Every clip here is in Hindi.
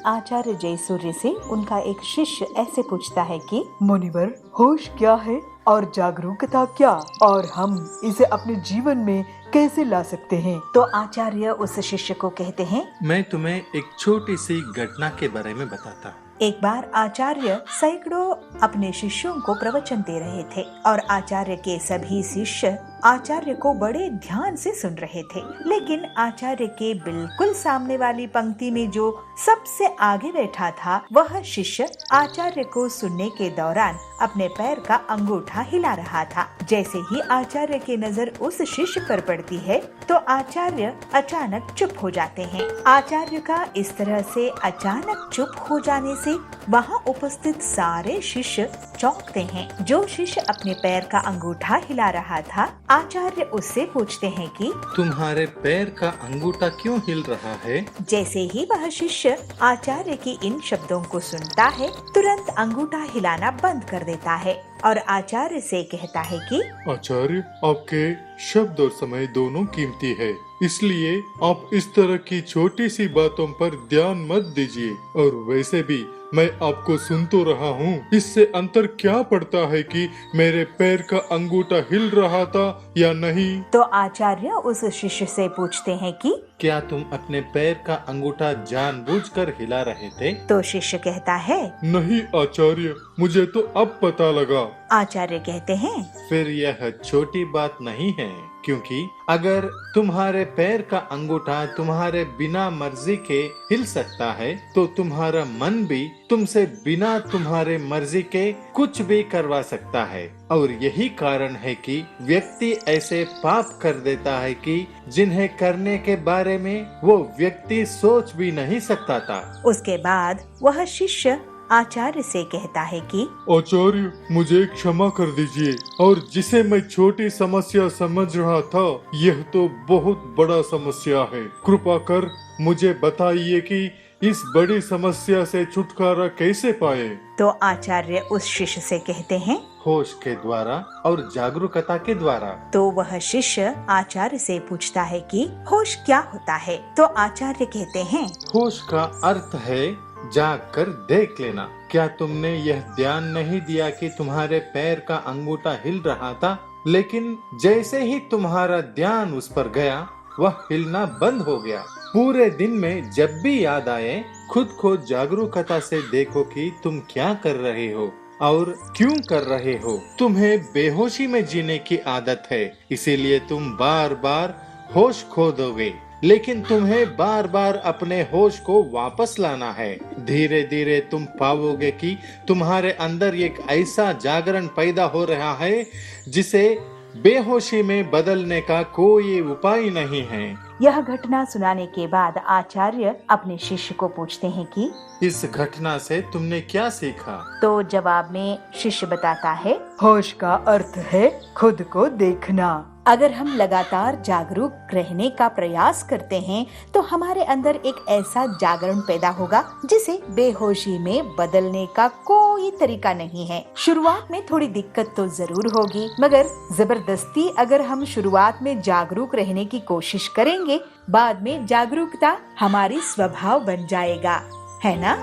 आचार्य जयसूर्य से उनका एक शिष्य ऐसे पूछता है कि मुनिवर, होश क्या है और जागरूकता क्या, और हम इसे अपने जीवन में कैसे ला सकते हैं? तो आचार्य उस शिष्य को कहते हैं, मैं तुम्हें एक छोटी सी घटना के बारे में बताता हूँ। एक बार आचार्य सैकड़ों अपने शिष्यों को प्रवचन दे रहे थे और आचार्य के सभी शिष्य आचार्य को बड़े ध्यान से सुन रहे थे, लेकिन आचार्य के बिल्कुल सामने वाली पंक्ति में जो सबसे आगे बैठा था वह शिष्य आचार्य को सुनने के दौरान अपने पैर का अंगूठा हिला रहा था। जैसे ही आचार्य की नजर उस शिष्य पर पड़ती है तो आचार्य अचानक चुप हो जाते हैं। आचार्य का इस तरह से अचानक चुप हो जाने से वहाँ उपस्थित सारे शिष्य चौंकते हैं। जो शिष्य अपने पैर का अंगूठा हिला रहा था, आचार्य उससे पूछते हैं कि तुम्हारे पैर का अंगूठा क्यों हिल रहा है? जैसे ही वह शिष्य आचार्य की इन शब्दों को सुनता है, तुरंत अंगूठा हिलाना बंद कर देता है और आचार्य से कहता है कि आचार्य, आपके शब्द और समय दोनों कीमती है, इसलिए आप इस तरह की छोटी सी बातों पर ध्यान मत दीजिए। और वैसे भी मैं आपको सुन तो रहा हूँ, इससे अंतर क्या पड़ता है कि मेरे पैर का अंगूठा हिल रहा था या नहीं? तो आचार्य उस शिष्य से पूछते हैं कि क्या तुम अपने पैर का अंगूठा जानबूझकर हिला रहे थे? तो शिष्य कहता है, नहीं आचार्य, मुझे तो अब पता लगा। आचार्य कहते हैं, फिर यह छोटी बात नहीं है, क्योंकि अगर तुम्हारे पैर का अंगूठा तुम्हारे बिना मर्जी के हिल सकता है तो तुम्हारा मन भी तुमसे बिना तुम्हारे मर्जी के कुछ भी करवा सकता है। और यही कारण है कि व्यक्ति ऐसे पाप कर देता है कि जिन्हें करने के बारे में वो व्यक्ति सोच भी नहीं सकता था। उसके बाद वह शिष्य आचार्य से कहता है कि आचार्य, मुझे क्षमा कर दीजिए, और जिसे मैं छोटी समस्या समझ रहा था यह तो बहुत बड़ा समस्या है। कृपा कर मुझे बताइए कि इस बड़ी समस्या से छुटकारा कैसे पाए? तो आचार्य उस शिष्य से कहते हैं, होश के द्वारा और जागरूकता के द्वारा। तो वह शिष्य आचार्य से पूछता है कि होश क्या होता है? तो आचार्य कहते हैं, होश का अर्थ है जाग कर देख लेना। क्या तुमने यह ध्यान नहीं दिया कि तुम्हारे पैर का अंगूठा हिल रहा था, लेकिन जैसे ही तुम्हारा ध्यान उस पर गया वह हिलना बंद हो गया। पूरे दिन में जब भी याद आए खुद को जागरूकता से देखो कि तुम क्या कर रहे हो और क्यों कर रहे हो। तुम्हें बेहोशी में जीने की आदत है, इसीलिए तुम बार बार होश खो दोगे, लेकिन तुम्हें बार बार अपने होश को वापस लाना है। धीरे धीरे तुम पाओगे कि तुम्हारे अंदर एक ऐसा जागरण पैदा हो रहा है जिसे बेहोशी में बदलने का कोई उपाय नहीं है। यह घटना सुनाने के बाद आचार्य अपने शिष्य को पूछते हैं कि इस घटना से तुमने क्या सीखा? तो जवाब में शिष्य बताता है, होश का अर्थ है खुद को देखना। अगर हम लगातार जागरूक रहने का प्रयास करते हैं तो हमारे अंदर एक ऐसा जागरण पैदा होगा जिसे बेहोशी में बदलने का कोई तरीका नहीं है। शुरुआत में थोड़ी दिक्कत तो जरूर होगी, मगर जबरदस्ती अगर हम शुरुआत में जागरूक रहने की कोशिश करेंगे, बाद में जागरूकता हमारी स्वभाव बन जाएगा, है ना?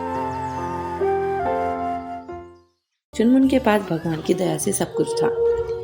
चुनमुन के पास भगवान की दया से सब कुछ था,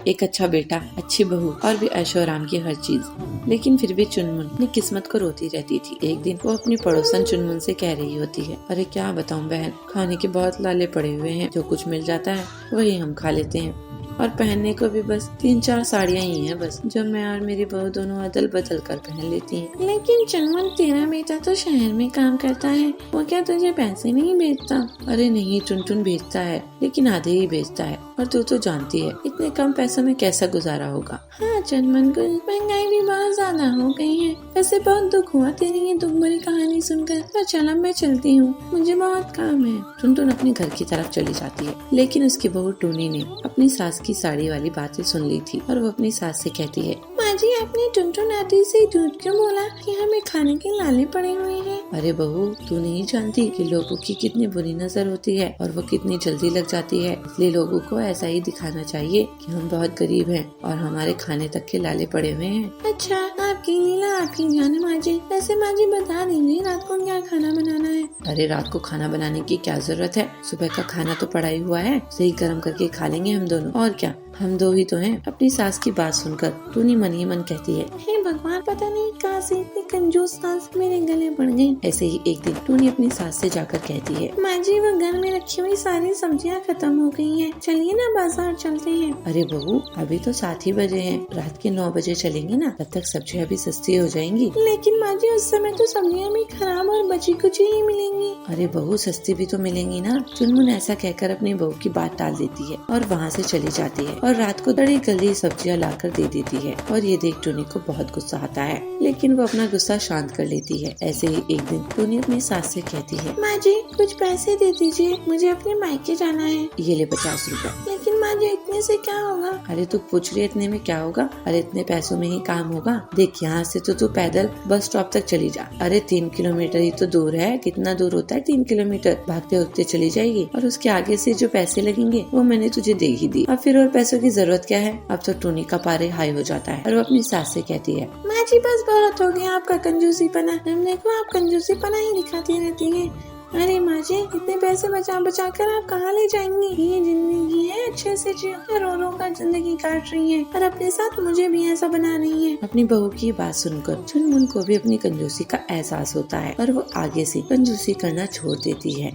एक अच्छा बेटा, अच्छी बहू और भी ऐशो आराम की हर चीज। लेकिन फिर भी चुनमुन अपनी किस्मत को रोती रहती थी। एक दिन वो अपनी पड़ोसन चुनमुन से कह रही होती है, अरे क्या बताऊं बहन, खाने के बहुत लाले पड़े हुए हैं, जो कुछ मिल जाता है वही हम खा लेते हैं, और पहनने को भी बस 3-4 साड़ियाँ ही हैं बस, जो मैं और मेरी बहू दोनों अदल बदल कर पहन लेती हैं। लेकिन चुनमुन, तेरा बेटा तो शहर में काम करता है, वो क्या तुझे पैसे नहीं भेजता? अरे नहीं, चुनचुन भेजता है, लेकिन आधे ही भेजता है, और तू तो जानती है इतने कम पैसों में कैसा गुजारा होगा। हाँ चुनमुन, महंगाई भी बहुत ज्यादा हो गई है। वैसे बहुत दुख हुआ तेरी ये दुख भरी कहानी सुनकर। तो चलो मैं चलती हूँ, मुझे बहुत काम है। चुनचुन अपने घर की तरफ चली जाती है, लेकिन उसकी बहू टूनी ने अपनी सास की साड़ी वाली बातें सुन ली थी और वो अपनी सास से कहती है, माँ जी, आपने टुनटुन आंटी से झूठ क्यों बोला कि हमें खाने के लाले पड़े हुए हैं? अरे बहू, तू नहीं जानती कि लोगों की कितनी बुरी नजर होती है और वो कितनी जल्दी लग जाती है। इसलिए लोगों को ऐसा ही दिखाना चाहिए कि हम बहुत गरीब हैं और हमारे खाने तक के लाले पड़े हुए हैं। अच्छा, आपकी लीला आपकी जाने माँ जी। वैसे माँ जी बता दीजिए रात को क्या खाना बनाना है? अरे रात को खाना बनाने की क्या जरूरत है, सुबह का खाना तो पड़ा ही हुआ है, सही गर्म करके खा लेंगे हम दोनों। और क्या, हम दो ही तो हैं। अपनी सास की बात सुनकर टूनी मन ही मन कहती है, हे भगवान, पता नहीं कहाँ से इतनी कंजूस सास मेरे गले पड़ गई। ऐसे ही एक दिन टूनी अपनी सास से जाकर कहती है, माँ जी वो घर में रखी हुई सारी सब्जियाँ खत्म हो गई हैं, चलिए ना बाजार चलते हैं। अरे बहू, अभी तो 7 ही बजे हैं, रात के 9 बजे चलेंगे ना, तब तक सब्जियाँ भी सस्ती हो जाएंगी। लेकिन माँ जी उस समय तो सब्जियाँ भी खराब और बची कुची ही मिलेंगी। अरे बहू, सस्ती भी तो मिलेंगी ना। चुनमुन ऐसा कहकर अपनी बहू की बात टाल देती है और वहाँ से चली जाती है और रात को दड़ी गली सब्जियाँ लाकर दे देती है। और ये देख टूनी को बहुत गुस्सा आता है, लेकिन वो अपना गुस्सा शांत कर लेती है। ऐसे ही एक दिन टूनी अपनी सास से कहती है, माँ जी कुछ पैसे दे दीजिए, मुझे अपने मायके जाना है। ये ले 50 रुपए। लेकिन माँ जी इतने से क्या होगा? अरे तू पूछ रही इतने में क्या होगा? अरे इतने पैसों में ही काम होगा। देख यहाँ से तो तू पैदल बस स्टॉप तक चली जा। अरे 3 किलोमीटर ही तो दूर है। कितना दूर होता है 3 किलोमीटर? भागते भागते चली जाएगी और उसके आगे से जो पैसे लगेंगे वो मैंने तुझे दे ही दी। अब फिर और पैसों की जरूरत क्या है? अब तो टूनी का पारे हाई हो जाता है और वो अपनी सास से कहती है, माँ जी बस बहुत हो गया आपका कंजूसी पना। देखो आप कंजूसी पना ही दिखाती रहती है। अरे माँ जी, इतने पैसे बचा बचा कर आप कहाँ ले जाएंगी? ये जिंदगी है, अच्छे से जियो, रो का जिंदगी काट रही है और अपने साथ मुझे भी ऐसा बना रही है। अपनी बहू की बात सुनकर चुनमुन को भी अपनी कंजूसी का एहसास होता है और वो आगे से कंजूसी करना छोड़ देती है।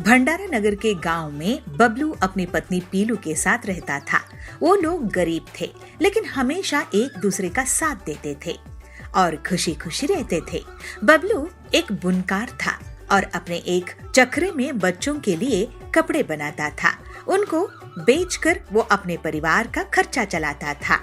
भंडारा नगर के गांव में बबलू अपनी पत्नी पीलू के साथ रहता था। वो लोग गरीब थे, लेकिन हमेशा एक दूसरे का साथ देते थे और खुशी खुशी रहते थे। बबलू एक बुनकार था और अपने एक चक्रे में बच्चों के लिए कपड़े बनाता था। उनको बेचकर वो अपने परिवार का खर्चा चलाता था।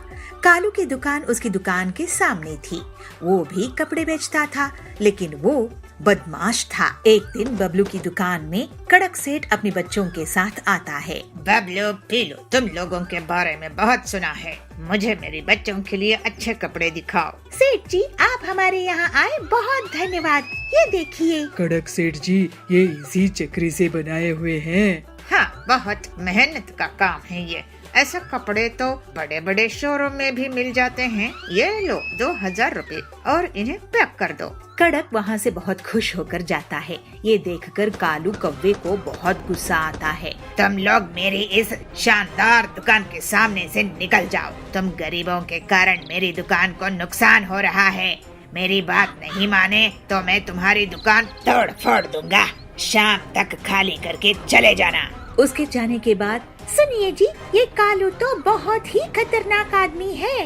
कालू की दुकान उसकी दुकान के सामने थी। वो भी कपड़े बेचता था, लेकिन वो बदमाश था। एक दिन बबलू की दुकान में कड़क सेठ अपने बच्चों के साथ आता है। बबलू, पीलू, तुम लोगों के बारे में बहुत सुना है, मुझे मेरे बच्चों के लिए अच्छे कपड़े दिखाओ। सेठ जी, आप हमारे यहाँ आए बहुत धन्यवाद। ये देखिए। कड़क सेठ जी, ये इसी चक्री से बनाए हुए हैं। हाँ, बहुत मेहनत का काम है ये। ऐसे कपड़े तो बड़े बड़े शोरूम में भी मिल जाते हैं। ये लो 2000 रुपए और इन्हें पैक कर दो। कड़क वहाँ से बहुत खुश होकर जाता है। ये देखकर कालू कौवे को बहुत गुस्सा आता है। तुम लोग मेरी इस शानदार दुकान के सामने से निकल जाओ। तुम गरीबों के कारण मेरी दुकान को नुकसान हो रहा है। मेरी बात नहीं माने तो मैं तुम्हारी दुकान तोड़ फोड़ दूंगा। शाम तक खाली करके चले जाना। उसके जाने के बाद, सुनिए जी, ये कालू तो बहुत ही खतरनाक आदमी है।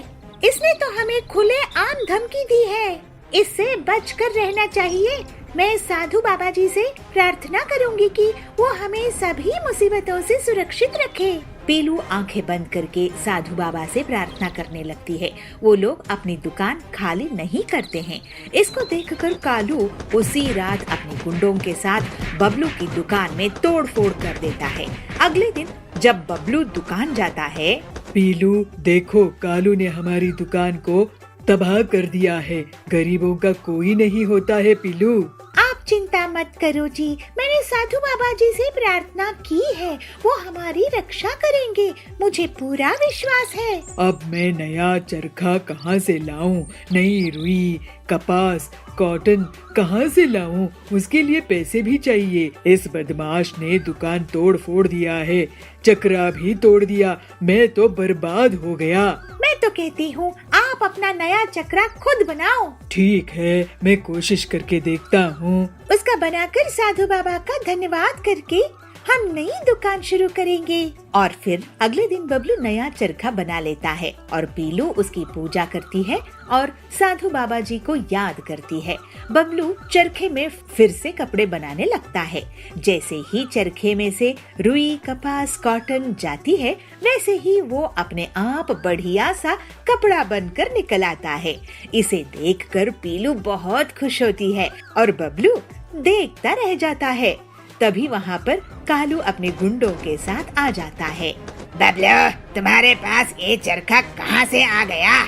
इसने तो हमें खुले आम धमकी दी है। इससे बचकर रहना चाहिए। मैं साधु बाबा जी से प्रार्थना करूंगी कि वो हमें सभी मुसीबतों से सुरक्षित रखे। पीलू आंखें बंद करके साधु बाबा से प्रार्थना करने लगती है। वो लोग अपनी दुकान खाली नहीं करते हैं। इसको देखकर कालू उसी रात अपने गुंडों के साथ बबलू की दुकान में तोड़ फोड़ कर देता है। अगले दिन जब बबलू दुकान जाता है, पीलू देखो, कालू ने हमारी दुकान को तबाह कर दिया है। गरीबों का कोई नहीं होता है पीलू। आप चिंता मत करो जी, मैंने साधु बाबा जी से प्रार्थना की है, वो हमारी रक्षा करेंगे, मुझे पूरा विश्वास है। अब मैं नया चरखा कहाँ से लाऊं? नई रुई, कपास, कॉटन कहाँ से लाऊं? उसके लिए पैसे भी चाहिए। इस बदमाश ने दुकान तोड़ फोड़ दिया है, चक्रा भी तोड़ दिया। मैं तो बर्बाद हो गया। मैं तो कहती हूँ आप अपना नया चक्रा खुद बनाओ। ठीक है, मैं कोशिश करके देखता हूँ। उसका बनाकर साधु बाबा का धन्यवाद करके हम नई दुकान शुरू करेंगे। और फिर अगले दिन बबलू नया चरखा बना लेता है और पीलू उसकी पूजा करती है और साधु बाबा जी को याद करती है। बबलू चरखे में फिर से कपड़े बनाने लगता है। जैसे ही चरखे में से रुई, कपास, कॉटन जाती है, वैसे ही वो अपने आप बढ़िया सा कपड़ा बनकर निकल आता है। इसे देखकर पीलू बहुत खुश होती है और बबलू देखता रह जाता है। तभी वहाँ पर कालू अपने गुंडों के साथ आ जाता है। बबलू, तुम्हारे पास ये चरखा कहाँ से आ गया?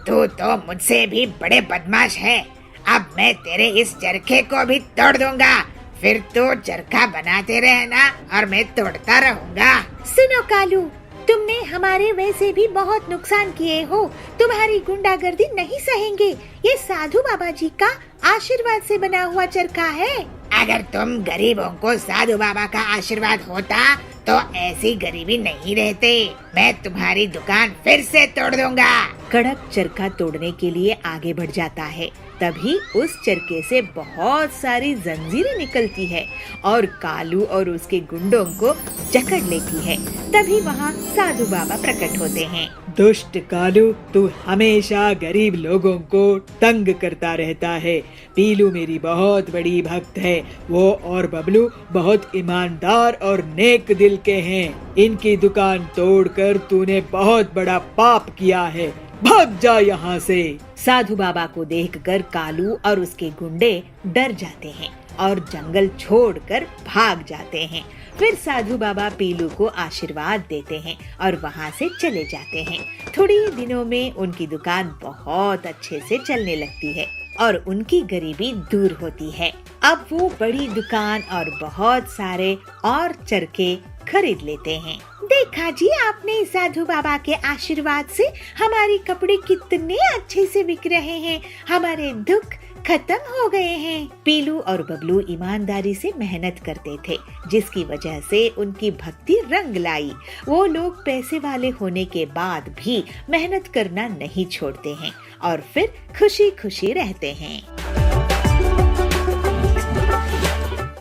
तू तो मुझसे भी बड़े बदमाश है। अब मैं तेरे इस चरखे को भी तोड़ दूंगा। फिर तू चरखा बनाते रहना और मैं तोड़ता रहूंगा। सुनो कालू, तुमने हमारे वैसे भी बहुत नुकसान किए हो। तुम्हारी गुंडागर्दी नहीं सहेंगे। ये साधु बाबा जी का आशीर्वाद से बना हुआ चरखा है। अगर तुम गरीबों को साधु बाबा का आशीर्वाद होता तो ऐसी गरीबी नहीं रहते। मैं तुम्हारी दुकान फिर से तोड़ दूंगा। कड़क चरखा तोड़ने के लिए आगे बढ़ जाता है। तभी उस चरखे से बहुत सारी जंजीरें निकलती है और कालू और उसके गुंडों को जकड़ लेती है। तभी वहाँ साधु बाबा प्रकट होते हैं। दुष्ट कालू, तू हमेशा गरीब लोगों को तंग करता रहता है। पीलू मेरी बहुत बड़ी भक्त है। वो और बबलू बहुत ईमानदार और नेक दिल के हैं। इनकी दुकान तोड़कर तूने बहुत बड़ा पाप किया है। भाग जा यहाँ से। साधु बाबा को देखकर कालू और उसके गुंडे डर जाते हैं और जंगल छोड़कर भाग जाते हैं। फिर साधु बाबा पीलू को आशीर्वाद देते हैं और वहाँ से चले जाते हैं। थोड़ी ही दिनों में उनकी दुकान बहुत अच्छे से चलने लगती है और उनकी गरीबी दूर होती है। अब वो बड़ी दुकान और बहुत सारे और चरखे खरीद लेते हैं। देखा जी आपने, साधु बाबा के आशीर्वाद से हमारे कपड़े कितने अच्छे से बिक रहे हैं। हमारे दुख खत्म हो गए हैं। पीलू और बबलू ईमानदारी से मेहनत करते थे, जिसकी वजह से उनकी भक्ति रंग लाई। वो लोग पैसे वाले होने के बाद भी मेहनत करना नहीं छोड़ते हैं और फिर खुशी खुशी रहते हैं।